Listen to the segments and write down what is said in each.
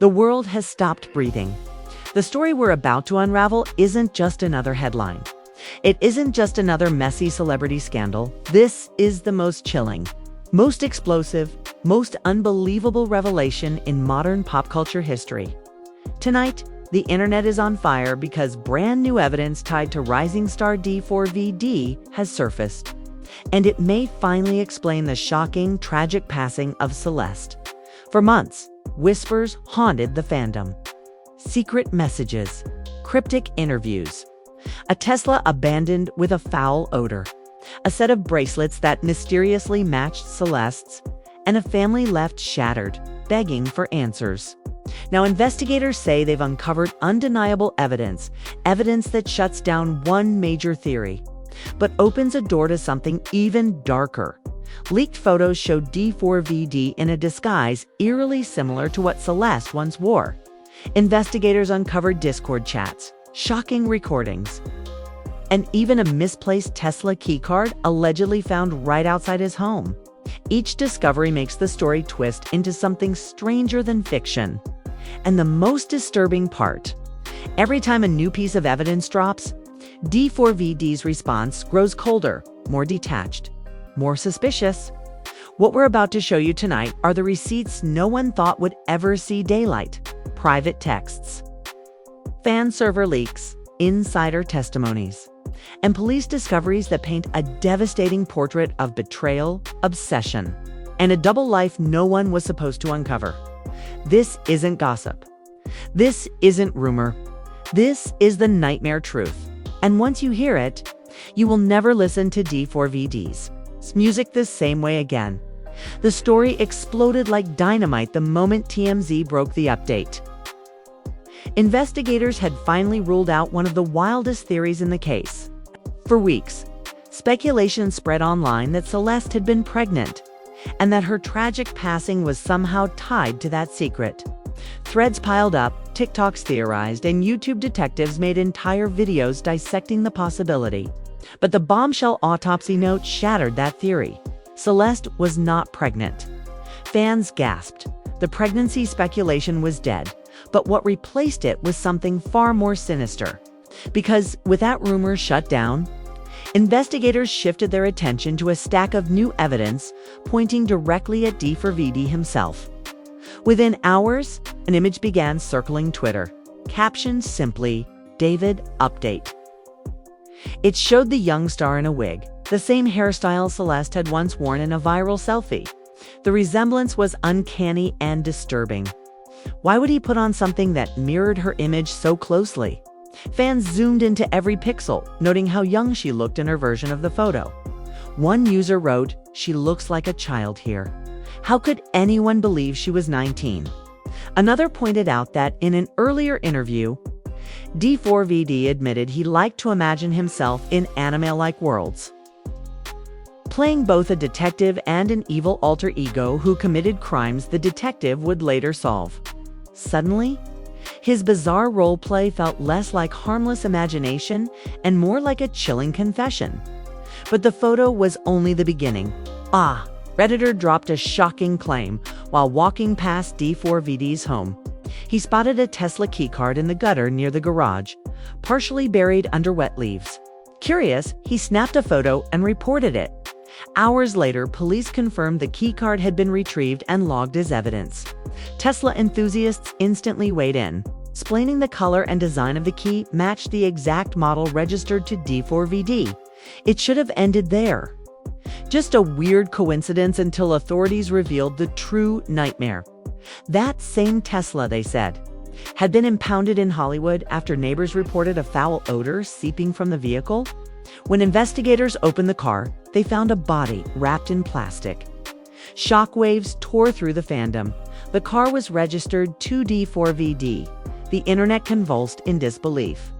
The world has stopped breathing. The story we're about to unravel isn't just another headline. It isn't just another messy celebrity scandal. This is the most chilling, most explosive, most unbelievable revelation in modern pop culture history. Tonight, the internet is on fire because brand new evidence tied to rising star D4VD has surfaced. And it may finally explain the shocking, tragic passing of Celeste. For months, whispers haunted the fandom. Secret messages, cryptic interviews, a Tesla abandoned with a foul odor, a set of bracelets that mysteriously matched Celeste's, and a family left shattered, begging for answers. Now, investigators say they've uncovered undeniable evidence that shuts down one major theory, but opens a door to something even darker. Leaked photos show D4VD in a disguise eerily similar to what Celeste once wore. Investigators uncovered Discord chats, shocking recordings, and even a misplaced Tesla keycard allegedly found right outside his home. Each discovery makes the story twist into something stranger than fiction. And the most disturbing part, every time a new piece of evidence drops, D4VD's response grows colder, more detached, more suspicious. What we're about to show you tonight are the receipts no one thought would ever see daylight. Private texts, fan server leaks, insider testimonies, and police discoveries that paint a devastating portrait of betrayal, obsession, and a double life no one was supposed to uncover. This isn't gossip. This isn't rumor. This is the nightmare truth. And once you hear it, you will never listen to D4VD's music this same way again. The story exploded like dynamite the moment TMZ broke the update. Investigators had finally ruled out one of the wildest theories in the case. For weeks, speculation spread online that Celeste had been pregnant, and that her tragic passing was somehow tied to that secret. Threads piled up, TikToks theorized, and YouTube detectives made entire videos dissecting the possibility. But the bombshell autopsy note shattered that theory. Celeste was not pregnant. Fans gasped. The pregnancy speculation was dead, but what replaced it was something far more sinister. Because with that rumor shut down, investigators shifted their attention to a stack of new evidence pointing directly at D4VD himself. Within hours, an image began circling Twitter, captioned simply, "David Update." It showed the young star in a wig, the same hairstyle Celeste had once worn in a viral selfie. The resemblance was uncanny and disturbing. Why would he put on something that mirrored her image so closely? Fans zoomed into every pixel, noting how young she looked in her version of the photo. One user wrote, "She looks like a child here. How could anyone believe she was 19? Another pointed out that in an earlier interview, D4VD admitted he liked to imagine himself in anime-like worlds, playing both a detective and an evil alter ego who committed crimes the detective would later solve. Suddenly, his bizarre role-play felt less like harmless imagination and more like a chilling confession. But the photo was only the beginning. Redditor dropped a shocking claim while walking past D4VD's home. He spotted a Tesla keycard in the gutter near the garage, partially buried under wet leaves. Curious, he snapped a photo and reported it. Hours later, police confirmed the keycard had been retrieved and logged as evidence. Tesla enthusiasts instantly weighed in, explaining the color and design of the key matched the exact model registered to D4VD. It should have ended there. Just a weird coincidence until authorities revealed the true nightmare. That same Tesla, they said, had been impounded in Hollywood after neighbors reported a foul odor seeping from the vehicle. When investigators opened the car, they found a body wrapped in plastic. Shockwaves tore through the fandom. The car was registered to D4VD. The internet convulsed in disbelief.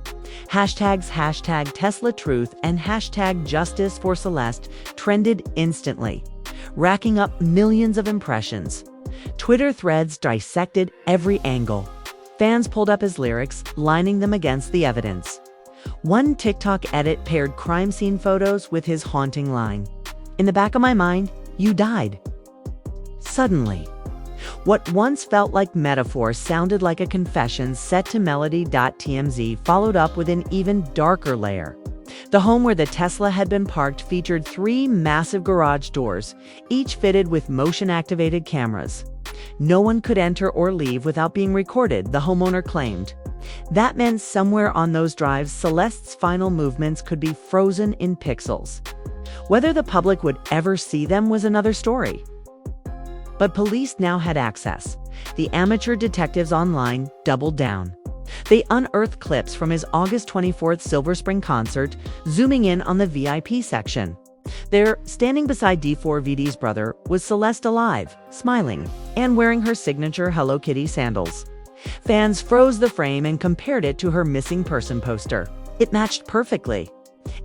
Hashtags #TeslaTruth and #Justice for Celeste trended instantly, racking up millions of impressions. Twitter threads dissected every angle. Fans pulled up his lyrics, lining them against the evidence. One TikTok edit paired crime scene photos with his haunting line, "In the back of my mind, you died." Suddenly, What once felt like metaphor sounded like a confession set to melody.tmz, followed up with an even darker layer. The home where the Tesla had been parked featured 3 massive garage doors, each fitted with motion-activated cameras. No one could enter or leave without being recorded, the homeowner claimed. That meant somewhere on those drives, Celeste's final movements could be frozen in pixels. Whether the public would ever see them was another story. But police now had access. The amateur detectives online doubled down. They unearthed clips from his August 24th Silver Spring concert, zooming in on the VIP section. There, standing beside D4VD's brother, was Celeste, alive, smiling, and wearing her signature Hello Kitty sandals. Fans froze the frame and compared it to her missing person poster. It matched perfectly.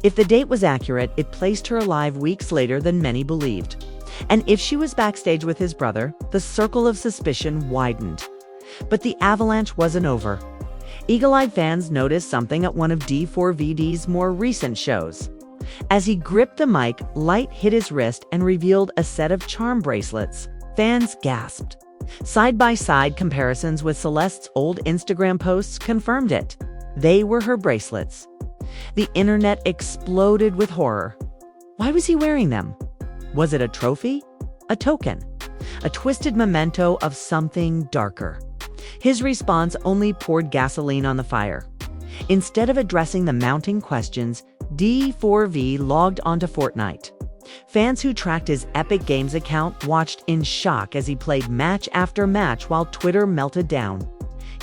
If the date was accurate, it placed her alive weeks later than many believed. And if she was backstage with his brother, the circle of suspicion widened. But the avalanche wasn't over. Eagle-eyed fans noticed something at one of D4VD's more recent shows. As he gripped the mic, light hit his wrist and revealed a set of charm bracelets. Fans gasped. Side-by-side comparisons with Celeste's old Instagram posts confirmed it. They were her bracelets. The internet exploded with horror. Why was he wearing them? Was it a trophy? A token? A twisted memento of something darker? His response only poured gasoline on the fire. Instead of addressing the mounting questions, D4V logged onto Fortnite. Fans who tracked his Epic Games account watched in shock as he played match after match while Twitter melted down.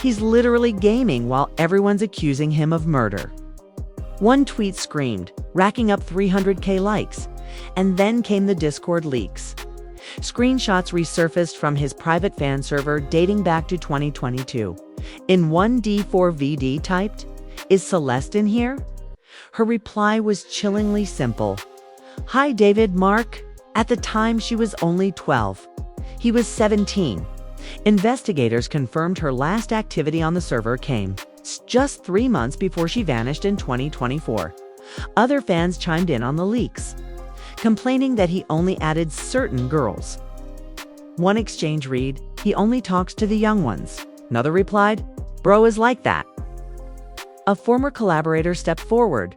He's literally gaming while everyone's accusing him of murder. One tweet screamed, racking up 300K likes, and then came the Discord leaks. Screenshots resurfaced from his private fan server dating back to 2022. In one, D4VD typed, "Is Celeste in here?" Her reply was chillingly simple. "Hi David, Mark." At the time, she was only 12. He was 17. Investigators confirmed her last activity on the server came just 3 months before she vanished in 2024. Other fans chimed in on the leaks, complaining that he only added certain girls. One exchange read, "He only talks to the young ones." Another replied, "Bro is like that." A former collaborator stepped forward,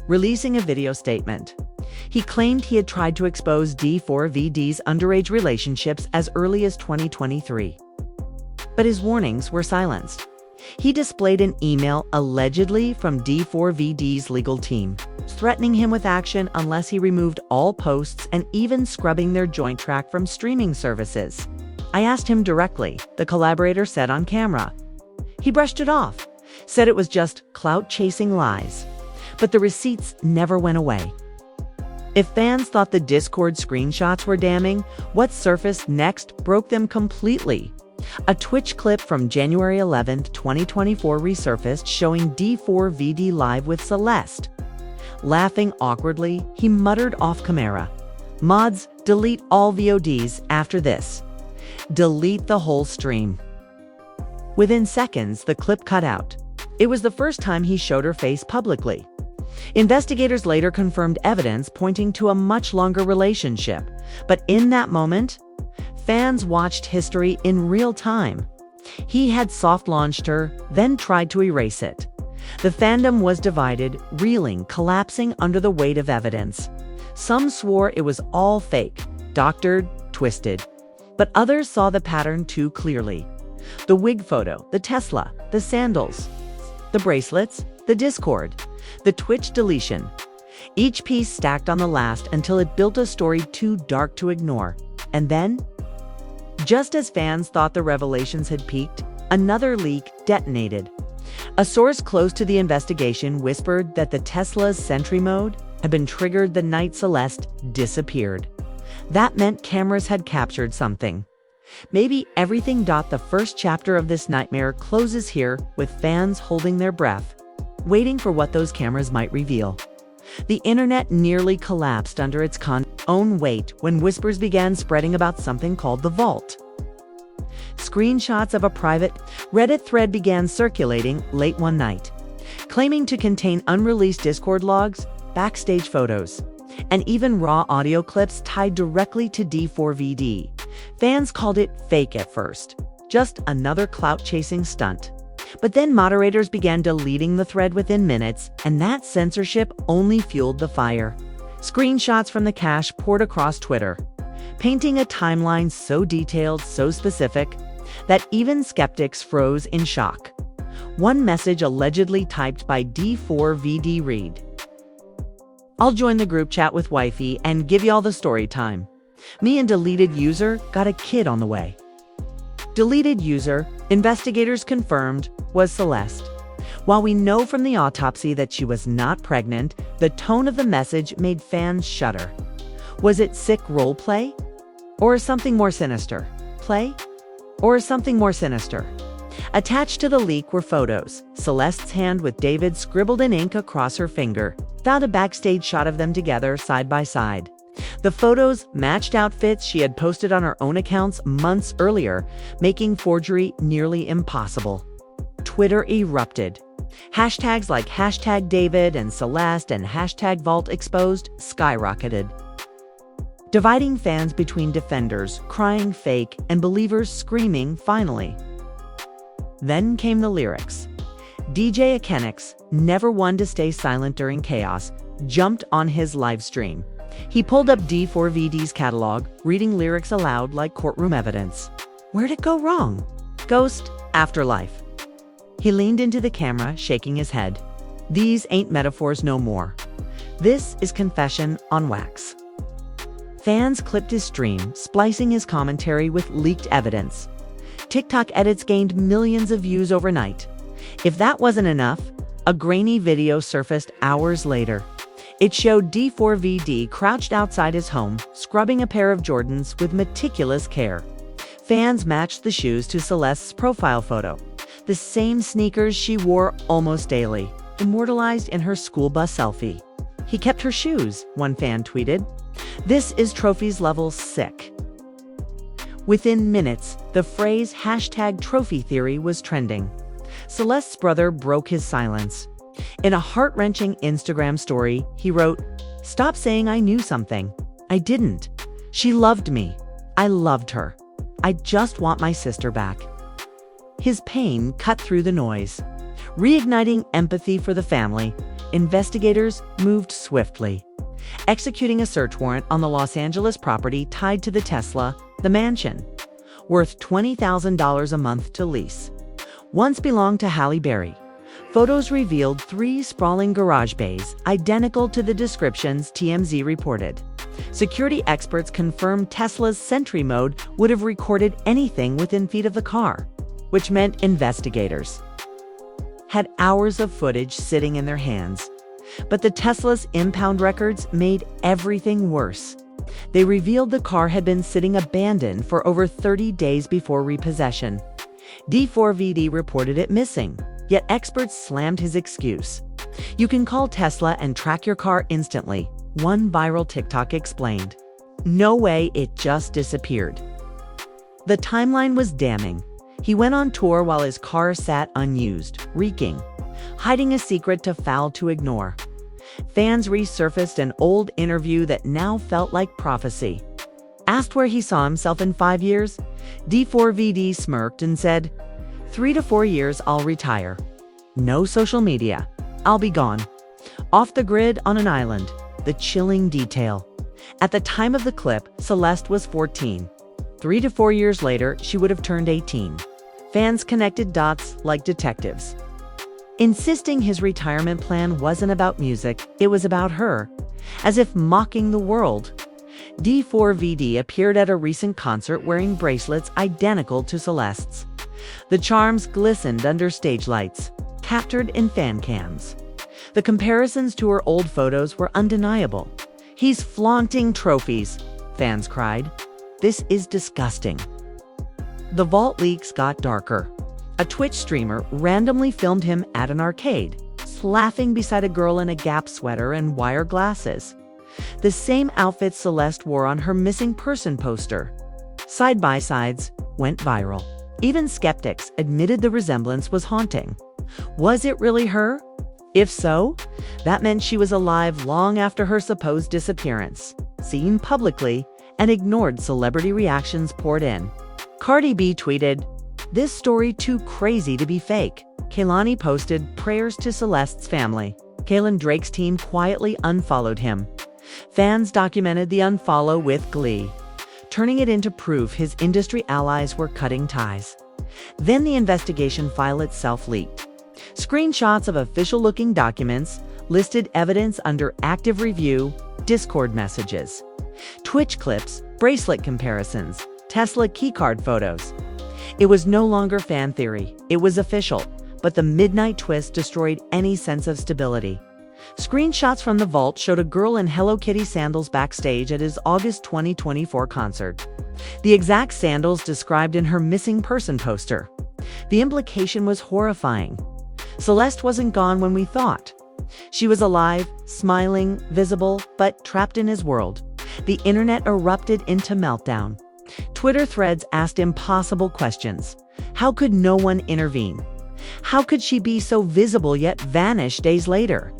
releasing a video statement. He claimed he had tried to expose D4VD's underage relationships as early as 2023. But his warnings were silenced. He displayed an email allegedly from D4VD's legal team, threatening him with action unless he removed all posts and even scrubbing their joint track from streaming services. "I asked him directly," the collaborator said on camera. He brushed it off, said it was just clout-chasing lies. But the receipts never went away. If fans thought the Discord screenshots were damning, what surfaced next broke them completely. A Twitch clip from January 11, 2024 resurfaced showing D4VD live with Celeste. Laughing awkwardly, he muttered off camera, "Mods, delete all VODs after this. Delete the whole stream." Within seconds, the clip cut out. It was the first time he showed her face publicly. Investigators later confirmed evidence pointing to a much longer relationship. But in that moment, fans watched history in real time. He had soft-launched her, then tried to erase it. The fandom was divided, reeling, collapsing under the weight of evidence. Some swore it was all fake, doctored, twisted. But others saw the pattern too clearly. The wig photo, the Tesla, the sandals, the bracelets, the Discord, the Twitch deletion. Each piece stacked on the last until it built a story too dark to ignore. And then, just as fans thought the revelations had peaked, another leak detonated. A source close to the investigation whispered that the Tesla's Sentry mode had been triggered the night Celeste disappeared. That meant cameras had captured something. Maybe everything. The first chapter of this nightmare closes here, with fans holding their breath, waiting for what those cameras might reveal. The internet nearly collapsed under its own weight when whispers began spreading about something called the Vault. Screenshots of a private Reddit thread began circulating late one night, claiming to contain unreleased Discord logs, backstage photos, and even raw audio clips tied directly to D4VD. Fans called it fake at first, just another clout-chasing stunt. But then moderators began deleting the thread within minutes, and that censorship only fueled the fire. Screenshots from the cache poured across Twitter, painting a timeline so detailed, so specific, that even skeptics froze in shock. One message allegedly typed by D4VD read, "I'll join the group chat with wifey and give y'all the story time. Me and deleted user got a kid on the way." Deleted user, investigators confirmed, was Celeste. While we know from the autopsy that she was not pregnant, the tone of the message made fans shudder. Was it sick role play? Or something more sinister? Play? Or something more sinister? Attached to the leak were photos. Celeste's hand with David scribbled in ink across her finger. Found a backstage shot of them together side by side. The photos matched outfits she had posted on her own accounts months earlier, making forgery nearly impossible. Twitter erupted. Hashtags like #David and Celeste and #Vault Exposed skyrocketed, dividing fans between defenders crying fake and believers screaming finally. Then came the lyrics. DJ Akenix, never one to stay silent during chaos, jumped on his live stream. He pulled up D4VD's catalog, reading lyrics aloud like courtroom evidence. Where'd it go wrong? Ghost, afterlife. He leaned into the camera, shaking his head. These ain't metaphors no more. This is confession on wax. Fans clipped his stream, splicing his commentary with leaked evidence. TikTok edits gained millions of views overnight. If that wasn't enough, a grainy video surfaced hours later. It showed D4VD crouched outside his home, scrubbing a pair of Jordans with meticulous care. Fans matched the shoes to Celeste's profile photo, the same sneakers she wore almost daily, immortalized in her school bus selfie. "He kept her shoes," one fan tweeted. "This is trophies level sick." Within minutes, the phrase #trophy theory was trending. Celeste's brother broke his silence. In a heart-wrenching Instagram story, he wrote, "Stop saying I knew something. I didn't. She loved me. I loved her. I just want my sister back." His pain cut through the noise. Reigniting empathy for the family, investigators moved swiftly, executing a search warrant on the Los Angeles property tied to the Tesla, the mansion, worth $20,000 a month to lease. Once belonged to Halle Berry. Photos revealed 3 sprawling garage bays, identical to the descriptions TMZ reported. Security experts confirmed Tesla's Sentry mode would have recorded anything within feet of the car, which meant investigators had hours of footage sitting in their hands. But the Tesla's impound records made everything worse. They revealed the car had been sitting abandoned for over 30 days before repossession. D4VD reported it missing, yet experts slammed his excuse. "You can call Tesla and track your car instantly," one viral TikTok explained. No way, it just disappeared. The timeline was damning. He went on tour while his car sat unused, reeking, hiding a secret too foul to ignore. Fans resurfaced an old interview that now felt like prophecy. Asked where he saw himself in 5 years, D4VD smirked and said, 3 to 4 years I'll retire. No social media. I'll be gone. Off the grid on an island. The chilling detail. At the time of the clip, Celeste was 14. 3 to 4 years later, she would have turned 18. Fans connected dots like detectives. Insisting his retirement plan wasn't about music, it was about her, as if mocking the world. D4VD appeared at a recent concert wearing bracelets identical to Celeste's. The charms glistened under stage lights, captured in fan cams. The comparisons to her old photos were undeniable. "He's flaunting trophies," fans cried. "This is disgusting." The vault leaks got darker. A Twitch streamer randomly filmed him at an arcade, laughing beside a girl in a Gap sweater and wire glasses. The same outfit Celeste wore on her missing person poster. Side-by-sides went viral. Even skeptics admitted the resemblance was haunting. Was it really her? If so, that meant she was alive long after her supposed disappearance, seen publicly and ignored celebrity reactions poured in. Cardi B tweeted, "This story too crazy to be fake." Kehlani posted prayers to Celeste's family. Kalan Drake's team quietly unfollowed him. Fans documented the unfollow with glee, turning it into proof his industry allies were cutting ties. Then the investigation file itself leaked. Screenshots of official-looking documents listed evidence under active review, Discord messages, Twitch clips, bracelet comparisons, Tesla keycard photos. It was no longer fan theory, it was official, but the midnight twist destroyed any sense of stability. Screenshots from the vault showed a girl in Hello Kitty sandals backstage at his August 2024 concert. The exact sandals described in her missing person poster. The implication was horrifying. Celeste wasn't gone when we thought. She was alive, smiling, visible, but trapped in his world. The internet erupted into meltdown. Twitter threads asked impossible questions. How could no one intervene? How could she be so visible yet vanish days later?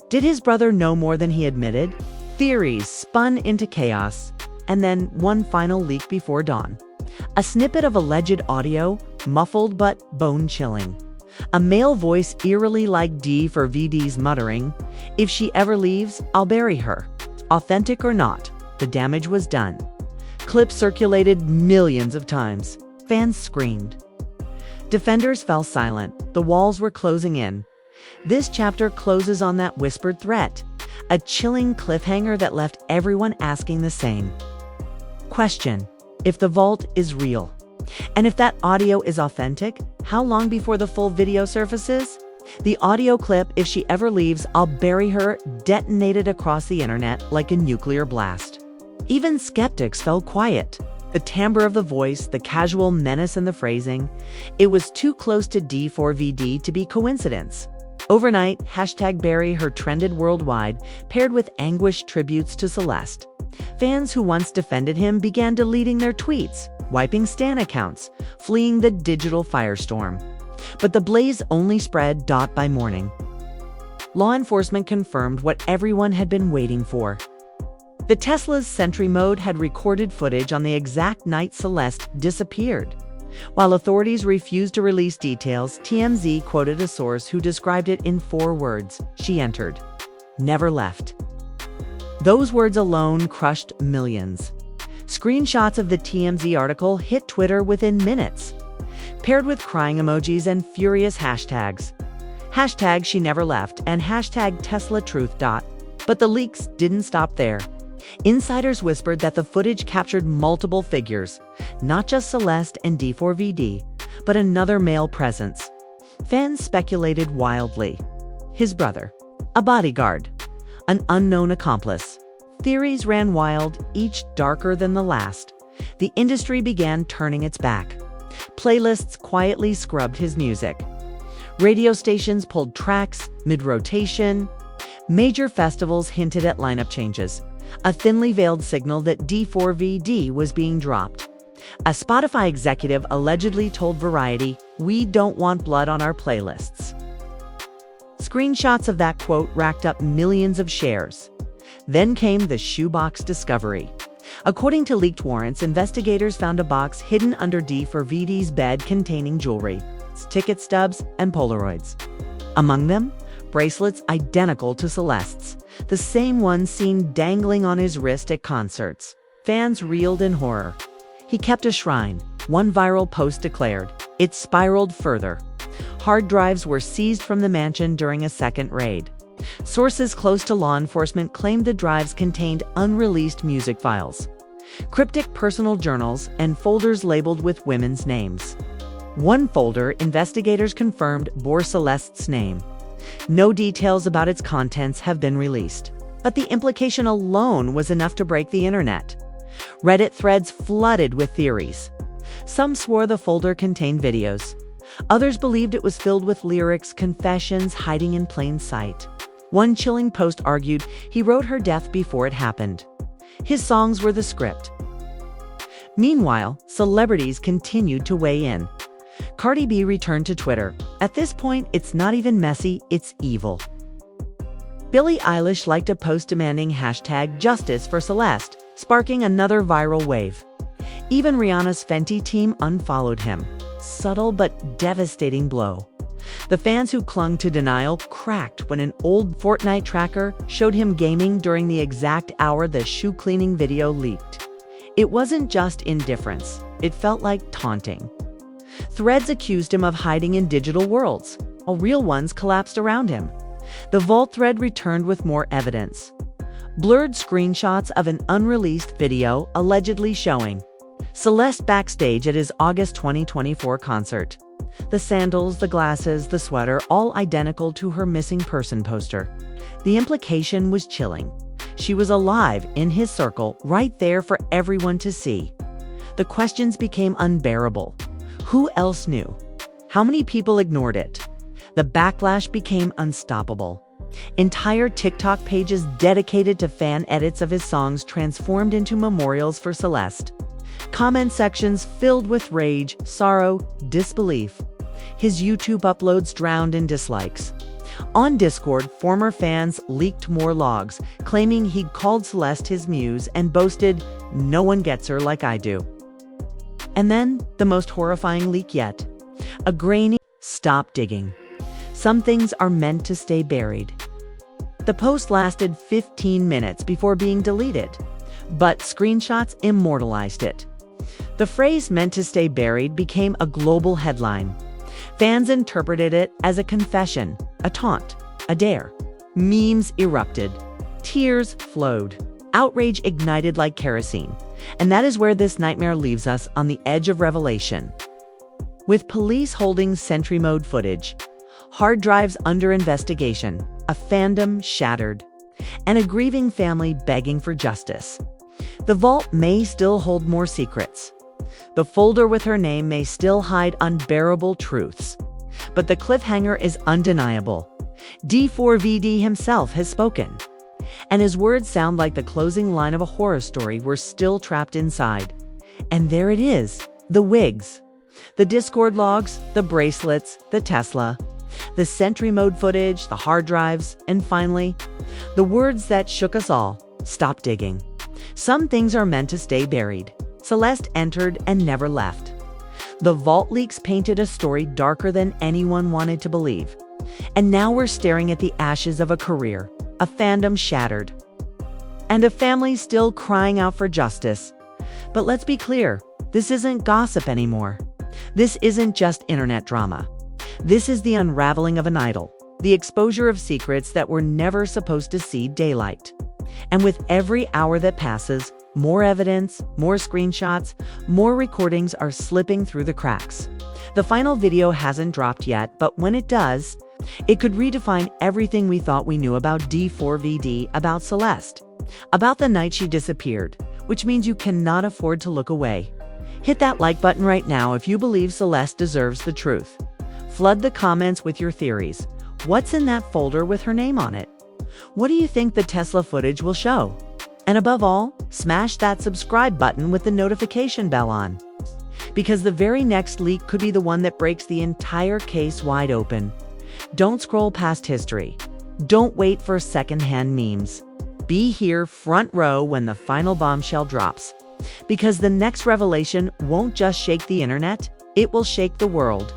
Did his brother know more than he admitted? Theories spun into chaos, and then one final leak before dawn. A snippet of alleged audio, muffled but bone-chilling. A male voice eerily like D4VD's muttering, "If she ever leaves, I'll bury her." Authentic or not, the damage was done. Clips circulated millions of times. Fans screamed. Defenders fell silent. The walls were closing in. This chapter closes on that whispered threat, a chilling cliffhanger that left everyone asking the same question: if the vault is real, and if that audio is authentic, how long before the full video surfaces? The audio clip, "If she ever leaves, I'll bury her," detonated across the internet like a nuclear blast. Even skeptics fell quiet. The timbre of the voice, the casual menace in the phrasing, it was too close to D4VD to be coincidence. Overnight, #BuryHer trended worldwide, paired with anguished tributes to Celeste. Fans who once defended him began deleting their tweets, wiping stan accounts, fleeing the digital firestorm. But the blaze only spread by morning. Law enforcement confirmed what everyone had been waiting for. The Tesla's Sentry mode had recorded footage on the exact night Celeste disappeared. While authorities refused to release details, TMZ quoted a source who described it in 4 words: "She entered, never left." Those words alone crushed millions. Screenshots of the TMZ article hit Twitter within minutes, paired with crying emojis and furious hashtags. #SheNeverLeft and #TeslaTruth. But the leaks didn't stop there. Insiders whispered that the footage captured multiple figures, not just Celeste and D4VD, but another male presence. Fans speculated wildly. His brother, a bodyguard, an unknown accomplice. Theories ran wild, each darker than the last. The industry began turning its back. Playlists quietly scrubbed his music. Radio stations pulled tracks mid-rotation. Major festivals hinted at lineup changes, a thinly veiled signal that D4VD was being dropped. A Spotify executive allegedly told Variety, "We don't want blood on our playlists." Screenshots of that quote racked up millions of shares. Then came the shoebox discovery. According to leaked warrants, investigators found a box hidden under D4VD's bed containing jewelry, ticket stubs, and Polaroids. Among them, bracelets identical to Celeste's, the same ones seen dangling on his wrist at concerts. Fans reeled in horror. He kept a shrine, one viral post declared. It spiraled further. Hard drives were seized from the mansion during a second raid. Sources close to law enforcement claimed the drives contained unreleased music files, cryptic personal journals, and folders labeled with women's names. One folder, investigators confirmed, bore Celeste's name. No details about its contents have been released, but the implication alone was enough to break the internet. Reddit threads flooded with theories. Some swore the folder contained videos. Others believed it was filled with lyrics, confessions hiding in plain sight. One chilling post argued he wrote her death before it happened. His songs were the script. Meanwhile, celebrities continued to weigh in. Cardi B returned to Twitter. At this point, it's not even messy, it's evil. Billie Eilish liked a post demanding #justice for Celeste, sparking another viral wave. Even Rihanna's Fenty team unfollowed him. Subtle but devastating blow. The fans who clung to denial cracked when an old Fortnite tracker showed him gaming during the exact hour the shoe cleaning video leaked. It wasn't just indifference, it felt like taunting. Threads accused him of hiding in digital worlds, while real ones collapsed around him. The Vault thread returned with more evidence. Blurred screenshots of an unreleased video allegedly showing Celeste backstage at his August 2024 concert. The sandals, the glasses, the sweater, all identical to her missing person poster. The implication was chilling. She was alive in his circle, right there for everyone to see. The questions became unbearable. Who else knew? How many people ignored it? The backlash became unstoppable. Entire TikTok pages dedicated to fan edits of his songs transformed into memorials for Celeste. Comment sections filled with rage, sorrow, disbelief. His YouTube uploads drowned in dislikes. On Discord, former fans leaked more logs, claiming he'd called Celeste his muse and boasted, "No one gets her like I do." And then, the most horrifying leak yet. A grainy, "Stop digging. Some things are meant to stay buried." The post lasted 15 minutes before being deleted, but screenshots immortalized it. The phrase "meant to stay buried" became a global headline. Fans interpreted it as a confession, a taunt, a dare. Memes erupted. Tears flowed. Outrage ignited like kerosene. And that is where this nightmare leaves us, on the edge of revelation. With police holding sentry mode footage, hard drives under investigation, a fandom shattered, and a grieving family begging for justice. The Vault may still hold more secrets. The folder with her name may still hide unbearable truths. But the cliffhanger is undeniable. D4VD himself has spoken. And his words sound like the closing line of a horror story we're still trapped inside. And there it is, the wigs. The Discord logs, the bracelets, the Tesla, the sentry mode footage, the hard drives, and finally, the words that shook us all: "Stop digging. Some things are meant to stay buried." Celeste entered and never left. The Vault leaks painted a story darker than anyone wanted to believe. And now we're staring at the ashes of a career, a fandom shattered, and a family still crying out for justice. But let's be clear, this isn't gossip anymore. This isn't just internet drama. This is the unraveling of an idol, the exposure of secrets that were never supposed to see daylight. And with every hour that passes, more evidence, more screenshots, more recordings are slipping through the cracks. The final video hasn't dropped yet, but when it does, it could redefine everything we thought we knew about D4VD, about Celeste, about the night she disappeared, which means you cannot afford to look away. Hit that like button right now if you believe Celeste deserves the truth. Flood the comments with your theories. What's in that folder with her name on it? What do you think the Tesla footage will show? And above all, smash that subscribe button with the notification bell on. Because the very next leak could be the one that breaks the entire case wide open. Don't scroll past history. Don't wait for secondhand memes. Be here front row when the final bombshell drops. Because the next revelation won't just shake the internet, it will shake the world.